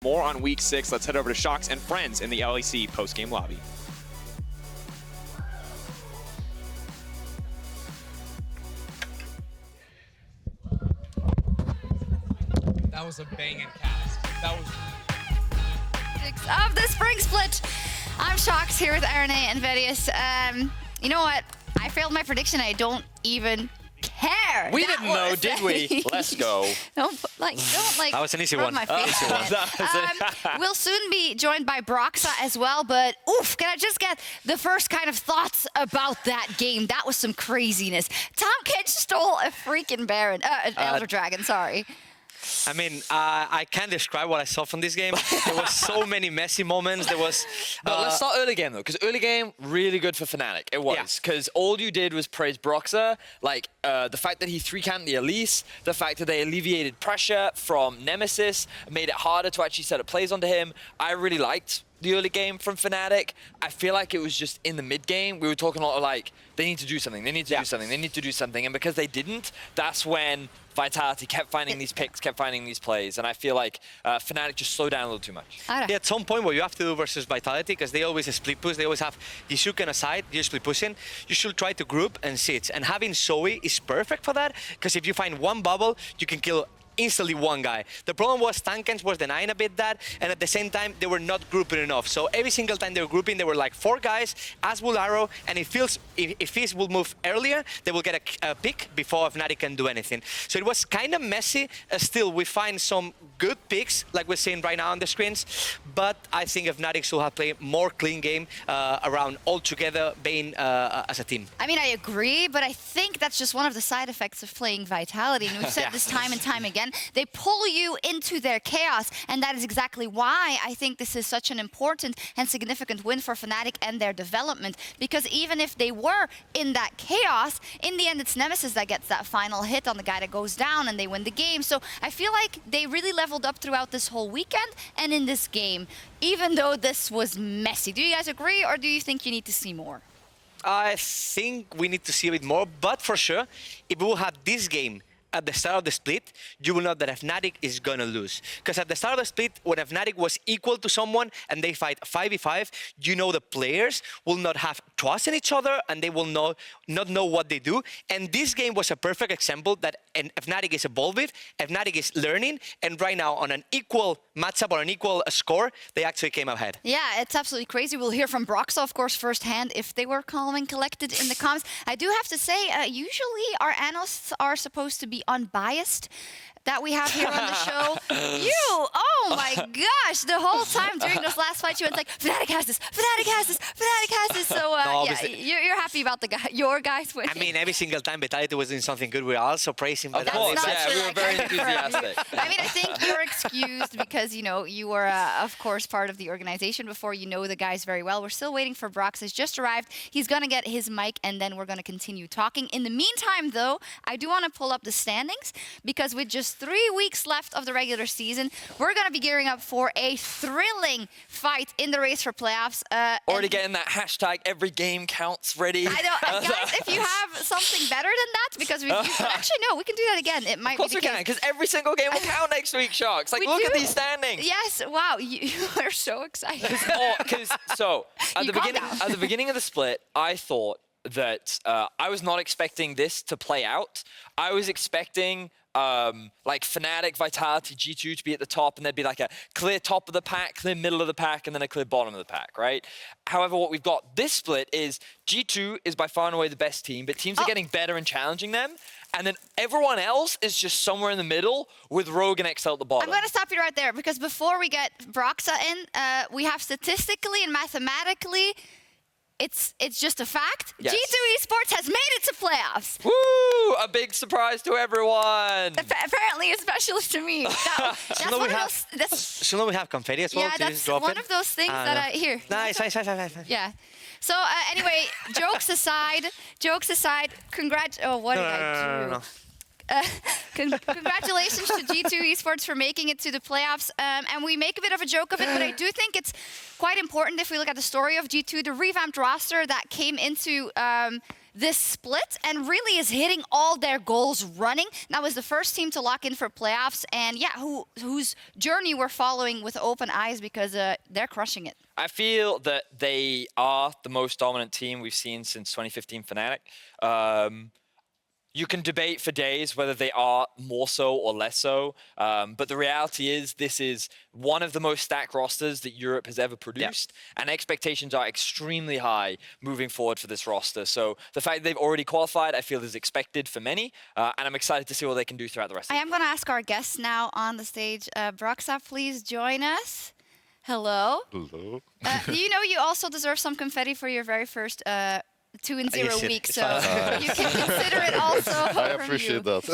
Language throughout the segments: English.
More on Week 6. Let's head over to Sjokz and friends in the LEC post-game lobby. That was a banging cast. That was... Of the spring split. I'm Sjokz here with Araneae and Vedius. You know what? I failed my prediction. I don't even care. We didn't know, did we? Let's go. Don't like. That was an easy rub one. My face we'll soon be joined by Broxah as well, but oof, can I just get the first kind of thoughts about that game? That was some craziness. Tom Kitch stole a freaking Baron, an Elder Dragon. Sorry. I mean, I can't describe what I saw from this game. There was so many messy moments. There was... No, let's start early game, though, because early game, really good for Fnatic. It was, because all you did was praise Broxah, like the fact that he 3-camped the Elise, the fact that they alleviated pressure from Nemesis, made it harder to actually set up plays onto him. I really liked the early game from Fnatic. I feel like it was just in the mid game, we were talking a lot of like, they need to do something, they need to do something, they need to do something. And because they didn't, that's when Vitality kept finding these picks, kept finding these plays. And I feel like Fnatic just slowed down a little too much. Yeah, at some point what you have to do versus Vitality, because they always split push, they always have Yisuke on a side, you're split pushing, you should try to group and sit. And having Zoe is perfect for that, because if you find one bubble, you can kill instantly one guy. The problem was Tankens was denying a bit that, and at the same time, they were not grouping enough. So every single time they were grouping, they were like 4 guys, as will Arrow, and if Fizz will move earlier, they will get a pick before Fnatic can do anything. So it was kind of messy. Still, we find some good picks, like we're seeing right now on the screens, but I think Fnatic should have played more clean game around all together, being as a team. I mean, I agree, but I think that's just one of the side effects of playing Vitality. And we've said this time and time again. They pull you into their chaos, and that is exactly why I think this is such an important and significant win for Fnatic and their development. Because even if they were in that chaos, in the end it's Nemesis that gets that final hit on the guy that goes down, and they win the game. So I feel like they really leveled up throughout this whole weekend and in this game, even though this was messy. Do you guys agree, or do you think you need to see more? I think we need to see a bit more, but for sure, if we will have this game at the start of the split, you will know that Fnatic is gonna lose. Because at the start of the split, when Fnatic was equal to someone and they fight 5v5, you know the players will not have trust in each other and they will not know what they do. And this game was a perfect example that Fnatic is evolving, Fnatic is learning, and right now on an equal matchup or an equal score, they actually came ahead. Yeah, it's absolutely crazy. We'll hear from Broxah, of course, firsthand if they were calm and collected in the comms. I do have to say, usually our analysts are supposed to be unbiased that we have here on the show. Oh my gosh, the whole time during those last fights, you went like, Fnatic has this, Fnatic has this, Fnatic has this. So no, yeah, you're happy about your guys winning. I mean, every single time Vitality was doing something good, we are also praising Vitality. Of course, yeah, we were very enthusiastic. I mean, I think you're excused because, you know, you were, of course, part of the organization before. You know the guys very well. We're still waiting for Broxah. He's just arrived. He's going to get his mic, and then we're going to continue talking. In the meantime, though, I do want to pull up the standings, because with just 3 weeks left of the regular season, we're going to be gearing up for a thrilling fight in the race for playoffs. Already getting that hashtag every game counts ready. I know. Guys, if you have something better than that, because actually, no, we can do that again. It might Of course be the we can, because every single game will count next week, Sjokz. Like, look at these standings. Yes, wow, you are so excited. So, at the beginning of the split, I thought that I was not expecting this to play out. I was expecting like Fnatic, Vitality, G2 to be at the top, and there'd be like a clear top of the pack, clear middle of the pack, and then a clear bottom of the pack, right? However, what we've got this split is G2 is by far and away the best team, but teams are getting better and challenging them. And then everyone else is just somewhere in the middle with Rogue and XL at the bottom. I'm going to stop you right there, because before we get Broxah in, we have statistically and mathematically, it's just a fact. Yes. G2 Esports has made it to playoffs. Woo! A big surprise to everyone. Apparently, especially to me. That's one of those. Shouldn't we have confetti as well? Yeah, that's one of those things that I hear. Nice. Yeah. So anyway, jokes aside, congrats. Oh, what did I do? No. Congratulations to G2 Esports for making it to the playoffs. And we make a bit of a joke of it, but I do think it's quite important if we look at the story of G2, the revamped roster that came into this split and really is hitting all their goals running. That was the first team to lock in for playoffs, and yeah, whose journey we're following with open eyes because they're crushing it. I feel that they are the most dominant team we've seen since 2015 Fnatic. You can debate for days whether they are more so or less so, but the reality is this is one of the most stacked rosters that Europe has ever produced, and expectations are extremely high moving forward for this roster. So the fact that they've already qualified, I feel, is expected for many, and I'm excited to see what they can do throughout the rest of I the am going to ask our guests now on the stage. Broxah, please join us. Hello. Hello. You know you also deserve some confetti for your very first 2-0 week, so you can consider it also. I appreciate that.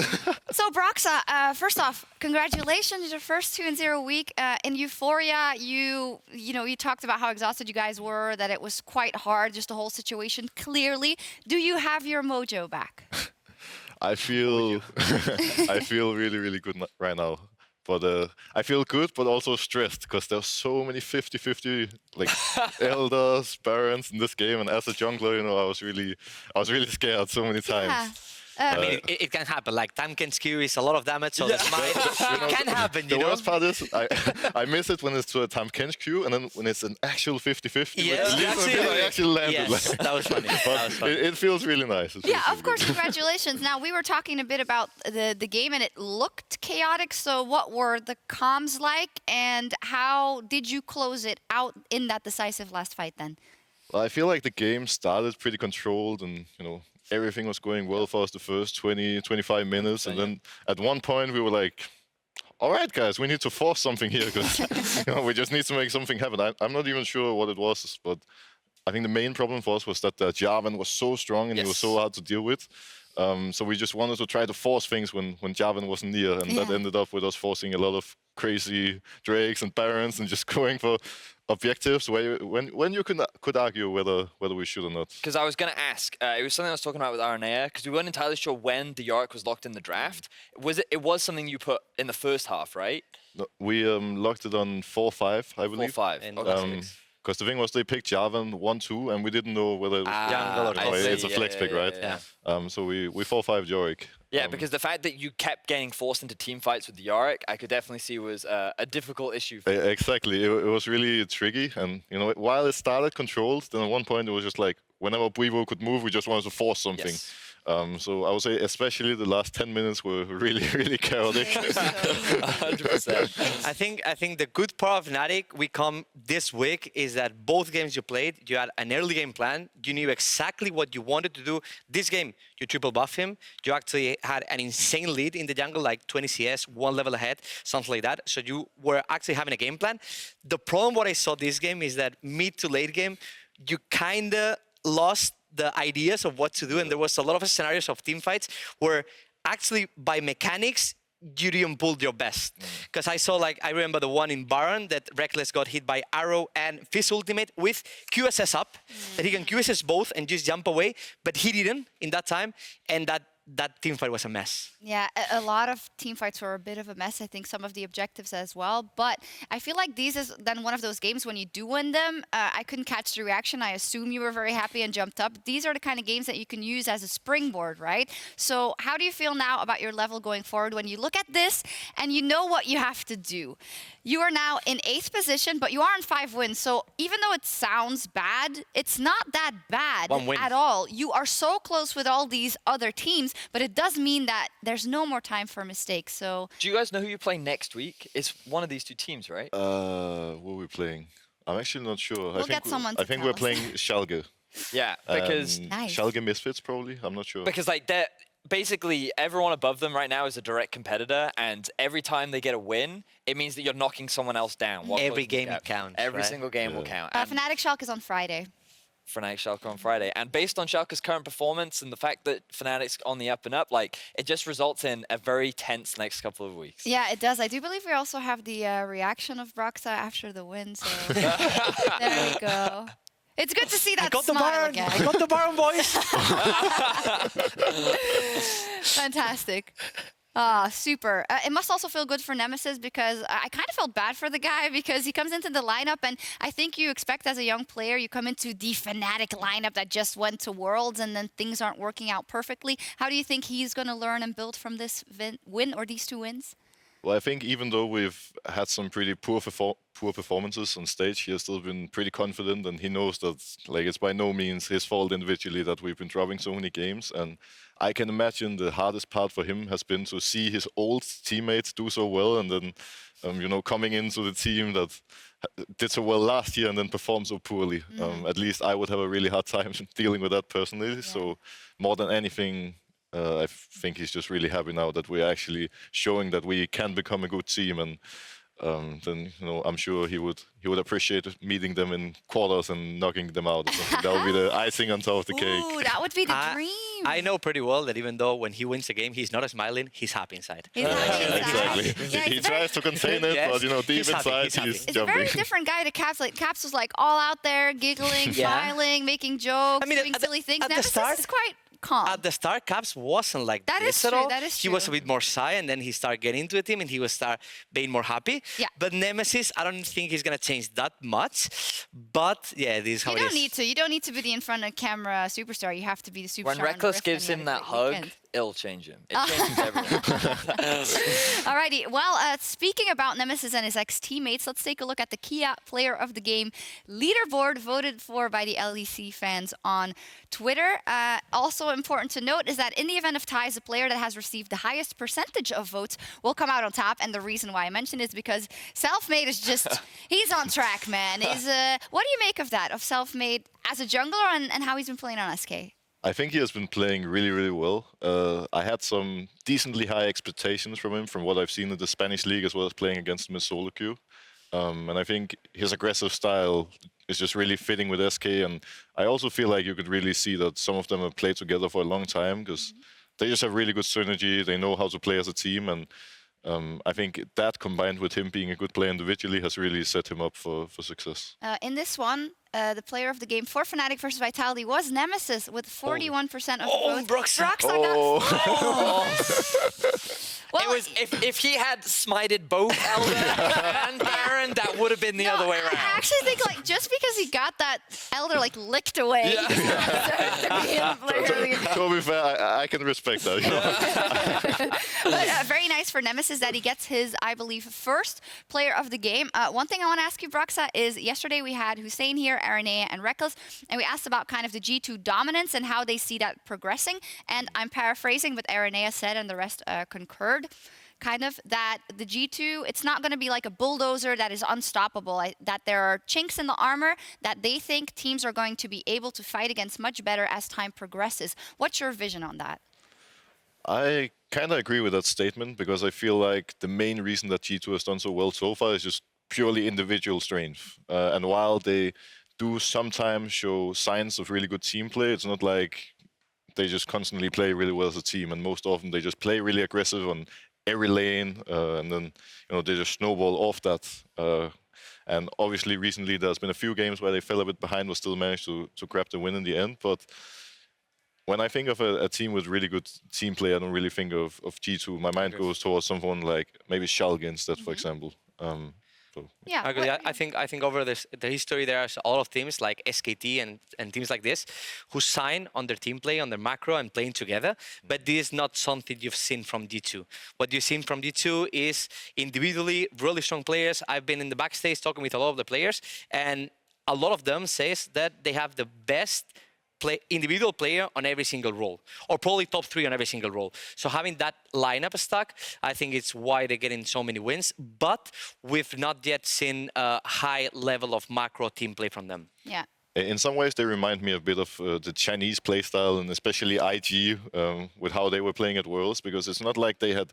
So Broxah, first off, congratulations, your first 2-0 week in Euphoria. You talked about how exhausted you guys were, that it was quite hard, just the whole situation. Clearly, do you have your mojo back? I feel really, really good right now. But I feel good, but also stressed because there's so many 50-50 like elders, parents in this game, and as a jungler, I was really scared so many times. Yeah. I mean, it can happen. Like, time can skew is a lot of damage, so that's fine. It can happen, The worst part is I miss it when it's to a time can queue, and then when it's an actual 50-50, Yes, I actually landed. Yes, that was funny. It feels really nice. Yeah, of course, congratulations. Now, we were talking a bit about the game, and it looked chaotic. So what were the comms like, and how did you close it out in that decisive last fight then? Well, I feel like the game started pretty controlled, and everything was going well for us the first 20-25 minutes, and then at one point we were like, all right, guys, we need to force something here because we just need to make something happen. I'm not even sure what it was, but I think the main problem for us was that Jarvan was so strong and he was so hard to deal with. So we just wanted to try to force things when Jarvan wasn't near, and that ended up with us forcing a lot of crazy Drakes and Barons and just going for objectives when you could argue whether we should or not. Because I was going to ask, it was something I was talking about with Araneae, because we weren't entirely sure when the Yorick was locked in the draft. It was something you put in the first half, right? No, we locked it on 4-5, I believe. 4-5. Because the thing was they picked Jarvan 1-2, and we didn't know whether it was jungle or it's a flex pick, right? Yeah. So we 4-5 Yorick. Yeah, because the fact that you kept getting forced into team fights with the Yorick, I could definitely see was a difficult issue. Exactly. It was really tricky. And, while it started controlled, then at one point it was just like, whenever Brevo could move, we just wanted to force something. Yes. So I would say especially the last 10 minutes were really, really chaotic. 100%. I think the good part of Fnatic we come this week is that both games you played, you had an early game plan. You knew exactly what you wanted to do. This game, you triple buff him. You actually had an insane lead in the jungle, like 20 CS, one level ahead, something like that. So you were actually having a game plan. The problem what I saw this game is that mid to late game, you kind of lost the ideas of what to do, and there was a lot of scenarios of team fights where actually by mechanics you didn't pull your best. Because I remember the one in Baron that Reckless got hit by Arrow and Fizz ultimate with QSS up, that he can QSS both and just jump away, but he didn't in that time, and that team fight was a mess. Yeah, a lot of team fights were a bit of a mess. I think some of the objectives as well. But I feel like these is then one of those games when you do win them. I couldn't catch the reaction. I assume you were very happy and jumped up. These are the kind of games that you can use as a springboard, right? So how do you feel now about your level going forward when you look at this and you know what you have to do? You are now in 8th position, but you are on 5 wins. So even though it sounds bad, it's not that bad at all. You are so close with all these other teams, but it does mean that there's no more time for mistakes. So do you guys know who you play next week? It's one of these two teams, right? What are we playing? I'm actually not sure. We'll get someone to I think tell we're us. playing Schalke. Yeah, because Nice. Schalke Misfits probably. I'm not sure. because like they're basically everyone above them right now is a direct competitor, and every time they get a win, it means that you're knocking someone else down. Every game counts. Every right? single game will count. And Fnatic Schalke is on Friday. Fnatic Schalke on Friday. And based on Schalke's current performance and the fact that Fnatic's on the up and up, like it just results in a very tense next couple of weeks. Yeah, it does. I do believe we also have the reaction of Broxah after the win. So there we go. It's good to see that I got the smile Baron. again. I got the Baron, boys. Fantastic. Super. It must also feel good for Nemesis because I kind of felt bad for the guy because he comes into the lineup and I think you expect as a young player, you come into the Fnatic lineup that just went to Worlds and then things aren't working out perfectly. How do you think he's going to learn and build from this win or these 2 wins? Well, I think even though we've had some pretty poor performances on stage, he has still been pretty confident, and he knows that like it's by no means his fault individually that we've been dropping so many games. And I can imagine the hardest part for him has been to see his old teammates do so well, and then coming into the team that did so well last year and then performed so poorly. At least I would have a really hard time dealing with that personally. Yeah. So more than anything, I think he's just really happy now that we're actually showing that we can become a good team, and then I'm sure he would appreciate meeting them in quarters and knocking them out or something. That would be the icing on top of the cake. Ooh, that would be the dream. I know pretty well that even though when he wins a game, he's not smiling, he's happy inside. He's happy inside. Exactly. Yeah, he tries to contain it, Yes. but deep He's happy, inside he's happy. he's It's jumping. a very different guy to Caps. Like Caps was like all out there, giggling, smiling, making jokes, doing silly things. at the Nemesis start- is quite calm. At the start, Caps wasn't like That this is at true, all. that is He was a true. bit more shy, and then he started getting into the team, and he would start being more happy. Yeah. But Nemesis, I don't think he's gonna change that much. But yeah, this is how You it don't is. need to. You don't need to be the in front of camera superstar. You have to be the superstar. When on the Reckless Rift gives and him you had that a great hug, weekend. it'll change him. It changes everyone. Alrighty. Well, speaking about Nemesis and his ex-teammates, let's take a look at the Kia Player of the Game leaderboard voted for by the LEC fans on Twitter. Also important to note is that in the event of ties, the player that has received the highest percentage of votes will come out on top. And the reason why I mention it is because Selfmade is just, he's on track, man. What do you make of that, of Selfmade as a jungler and how he's been playing on SK? I think he has been playing really, really well. I had some decently high expectations from him, from what I've seen in the Spanish league, as well as playing against him in solo queue. And I think his aggressive style is just really fitting with SK. And I also feel like you could really see that some of them have played together for a long time, because they just have really good synergy. They know how to play as a team. And I think that, combined with him being a good player individually, has really set him up for success. In this one, the player of the game for Fnatic versus Vitality was Nemesis with 41% of the votes. Broxah. Well, It was if he had smited both Elder and Baron, that would have been the other way around. I actually think like just because he got that Elder like licked away, he does not deserve to be in the player of the game. To be fair, I can respect that. But very nice for Nemesis that he gets his, I believe, first player of the game. One thing I want to ask you, Broxah, is yesterday we had Hussein here, Araneae, and Reckless, and we asked about kind of the G2 dominance and how they see that progressing. And I'm paraphrasing, but Araneae said, and the rest concurred, kind of, that the G2, it's not going to be like a bulldozer that is unstoppable, that there are chinks in the armor that they think teams are going to be able to fight against much better as time progresses. What's your vision on that? I kind of agree with that statement, because I feel like the main reason that G2 has done so well so far is just purely individual strength. And while they do sometimes show signs of really good team play, it's not like they just constantly play really well as a team. And most often they just play really aggressive on every lane, and then they just snowball off that. And obviously recently there's been a few games where they fell a bit behind, but still managed to grab the win in the end. But when I think of a team with really good team play, I don't really think of G2. My mind goes towards someone like maybe Sjokz instead, for example. Yeah. I agree. I think over the history, there's a lot of teams like SKT and teams like this who sign on their team play, on their macro, and playing together. But this is not something you've seen from D2. What you've seen from D2 is individually really strong players. I've been in the backstage talking with a lot of the players, and a lot of them says that they have the best individual player on every single role, or probably top 3 on every single role. So having that lineup stuck, I think it's why they're getting so many wins. But we've not yet seen a high level of macro team play from them. Yeah. In some ways, they remind me a bit of the Chinese playstyle, and especially IG, with how they were playing at Worlds, because it's not like they had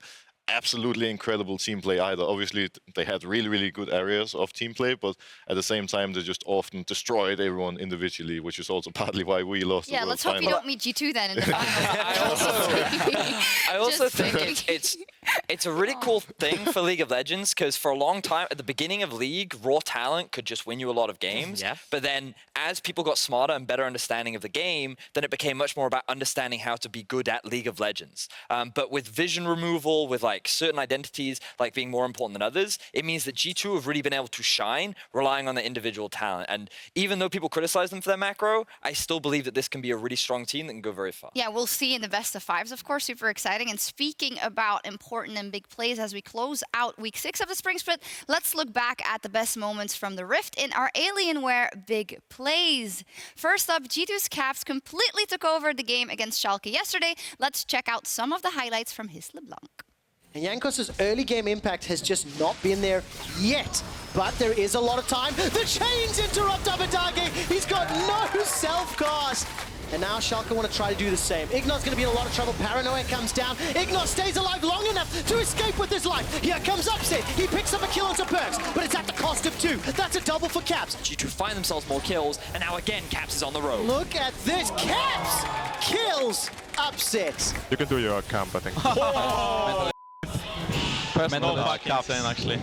absolutely incredible team play either. Obviously, they had really, really good areas of team play, but at the same time, they just often destroyed everyone individually, which is also partly why we lost the Yeah, World let's hope Final. you don't meet G2 then in the finals. I also Just think kidding. it's a really cool thing for League of Legends because for a long time at the beginning of League, raw talent could just win you a lot of games. Yeah. But then as people got smarter and better understanding of the game, then it became much more about understanding how to be good at League of Legends. But with vision removal, with like certain identities like being more important than others, it means that G2 have really been able to shine relying on their individual talent. And even though people criticize them for their macro, I still believe that this can be a really strong team that can go very far. Yeah, we'll see in the best of fives, of course. Super exciting. And speaking about important and big plays as we close out week 6 of the Spring Split, let's look back at the best moments from the Rift in our Alienware big plays. First up, G2's Caps completely took over the game against Schalke yesterday. Let's check out some of the highlights from his LeBlanc. And Jankos' early game impact has just not been there yet. But there is a lot of time. The chains interrupt Abadage. He's got no self-cast. And now Schalke want to try to do the same. Ignot's going to be in a lot of trouble. Paranoia comes down. Ignot stays alive long enough to escape with his life. Here comes Upset. He picks up a kill onto Perks, but it's at the cost of 2. That's a double for Caps. G2 find themselves more kills, and now again, Caps is on the road. Look at this. Caps kills Upset. You can do your camp, I think. Personal insane, actually.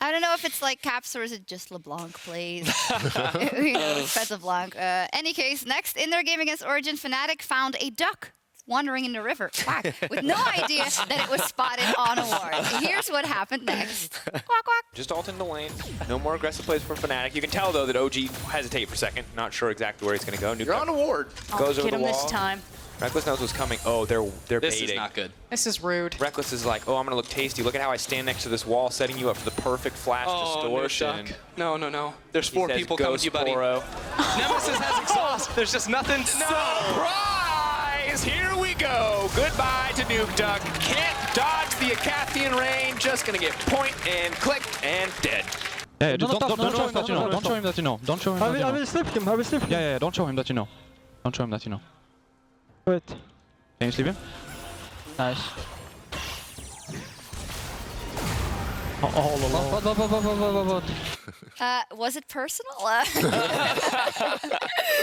I don't know if it's like Caps or is it just LeBlanc plays. You know, it's Fed LeBlanc. Any case, next in their game against Origin, Fnatic found a duck wandering in the river, quack, with no idea that it was spotted on a ward. Here's what happened next. Quack, quack. Just ult in the lane. No more aggressive plays from Fnatic. You can tell, though, that OG hesitate for a second. Not sure exactly where he's going to go. You're on a ward. Goes over Get the him wall. this time. Reckless knows what's coming. Oh, they're This baiting. is not good. This is rude. Reckless is like, oh, I'm going to look tasty. Look at how I stand next to this wall, setting you up for the perfect flash distortion. No, no, no. There's He 4 says, people coming "Ghost to you, buddy. Poro." Nemesis has exhaust. There's just nothing. Surprise! Here we go. Goodbye to Nuke Duck. Can't dodge the Acathian rain. Just going to get point and click and dead. Yeah, just don't show him that you know. Don't show him that you know. Don't show him that you know. I will slip him. I will slip him. Yeah, don't show him that you know. Don't show him that you know. Wait. Can you sleep him? Nice. What? Was it personal?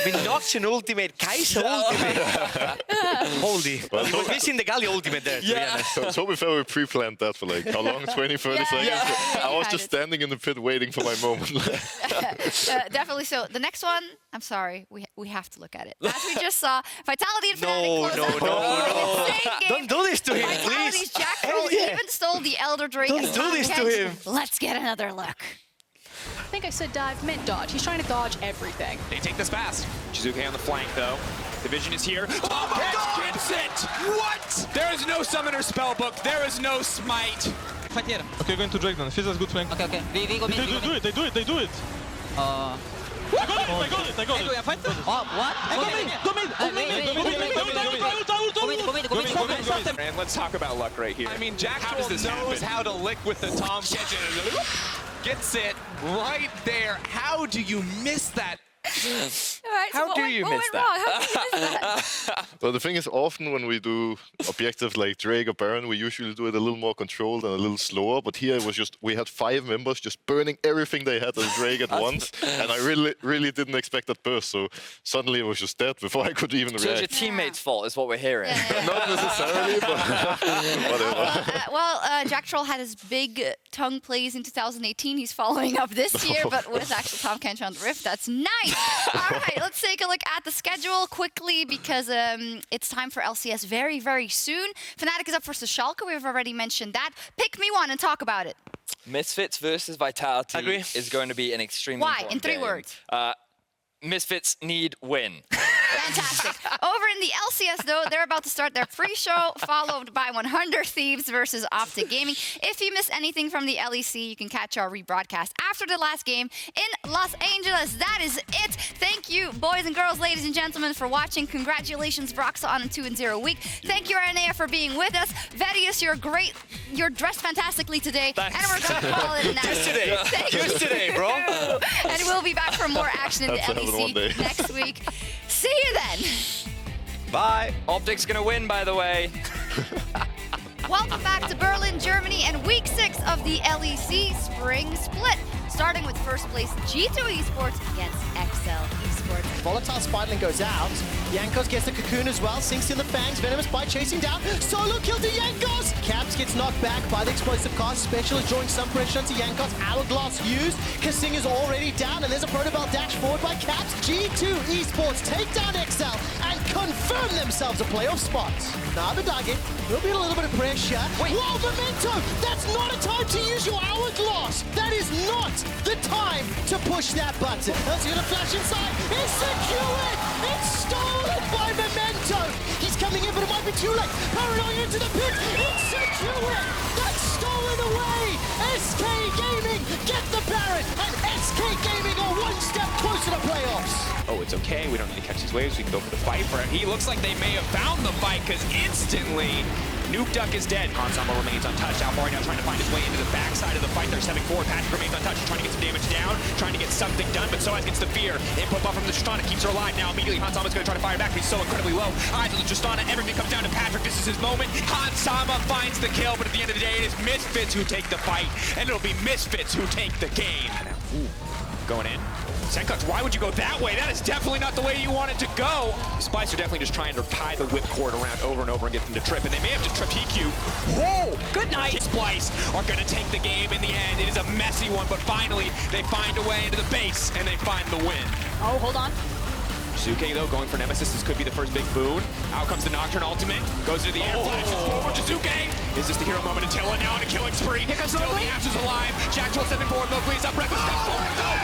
We knocked an ultimate, Kai'Sa ultimate. Holy. We're missing the Galio ultimate there, to be honest. So we felt we pre-planned that for like, how long? 20, 30 seconds? Yeah. I was just standing in the pit waiting for my moment. Definitely so. The next one, I'm sorry, we have to look at it. As we just saw, Vitality and Fnatic close out. Insane game. Don't do this to him, Vitality's please. Jack Troll even stole the Elder Drake. Don't as do Tom this to Kent. him. Let's get another look. I think I said dive mid dodge. He's trying to dodge everything. They take this fast. Shizuke on the flank, though. The vision is here. Oh my God! Gets it! What? There is no summoner spellbook. There is no smite. Fight here. Okay, going to Drake then. Fizz has good flank. Okay. We go mid. They do it. They do it. Uh. I got it. Oh, what? And let's talk about luck right here. I mean, Jack Troll knows how to lick with the Tom Kitchen. Gets it right there. How do you miss that? All right, How do you miss that? How do you miss that? Well, the thing is, often when we do objectives like Drake or Baron, we usually do it a little more controlled and a little slower. But here it was just, we had 5 members just burning everything they had on Drake at once. And I really didn't expect that burst. So suddenly it was just dead before I could even So it's your react. teammate's fault, is what we're hearing. Not necessarily, but whatever. Jack Troll had his big tongue plays in 2018. He's following up this year, but with actual Tom Kench on the Rift. That's nice. All right, let's take a look at the schedule quickly because it's time for LCS very, very soon. Fnatic is up versus Schalke. We've already mentioned that. Pick me one and talk about it. Misfits versus Vitality Agree. is going to be an extremely Why? important In 3 game. words. Misfits need win. Fantastic. Over in the LCS, though, they're about to start their pre-show, followed by 100 Thieves versus Optic Gaming. If you miss anything from the LEC, you can catch our rebroadcast after the last game in Los Angeles. That is it. Thank you, boys and girls, ladies and gentlemen, for watching. Congratulations, Broxah, on a 2-0 week. Thank you, Araneae, for being with us. Vedius, you're great. You're dressed fantastically today. Thanks. And we're going to call it a night. Just today. Thank you. Just today, bro. And we'll be back for more action in the That's another one day. LEC next week. See you then. Bye. Optic's going to win, by the way. Welcome back to Berlin, Germany, and week 6 of the LEC Spring Split. Starting with first place G2 Esports against XL Esports. Volatile Spitling goes out. Jankos gets the cocoon as well, sinks in the fangs. Venomous Bite chasing down. Solo kill to Jankos! Caps gets knocked back by the explosive cast. Special is drawing some pressure onto Jankos. Hourglass used. Kasing is already down, and there's a Protobell dash forward by Caps. G2 Esports take down XL and confirm themselves a playoff spot. Now Abadage will be a little bit of pressure. Wait. Wow, Memento! That's not a time to use your Hourglass! That is not the time to push that button. Let's get a flash inside. It's secured! It's stolen by Memento! He's coming in, but it might be too late. Paranoia into the pit. It's secured! That's stolen away! SK Gaming get the Baron, and SK Gaming are one step closer to playoffs. Oh, it's okay. We don't need to catch these waves. We can go for the fight. He looks like they may have found the fight because instantly Nuke Duck is dead. Ensemble remains untouched. Alvaro now trying to find his way into the backside of the fight. They're stepping forward. Patrick remains untouched. He's trying to get some damage down, trying to get something done, but Soaz gets the fear. Input buff from the Tristana keeps her alive now. Immediately, Hansama's going to try to fire back, but he's so incredibly low. Eyes on the Tristana. Everything comes down to Patrick. This is his moment. Hansama finds the kill, but at the end of the day, it is Misfits who take the fight, and it'll be Misfits who take the game. Ooh, going in. Sjokz, why would you go that way? That is definitely not the way you want it to go. Splice are definitely just trying to tie the whipcord around over and over and get them to trip, and they may have to trip EQ. Whoa! Good night! Splice are going to take the game in the end. It is a messy one, but finally, they find a way into the base, and they find the win. Oh, hold on. Jizuke, though, going for Nemesis. This could be the first big boon. Out comes the Nocturne ultimate. Goes into the air, flashes forward. Jizuke! Is this the hero moment? Attila now on a killing spree. Here comes Slowly Ash is alive. Jack 12-7 forward. Milkweed's up. Breakfast comes forward.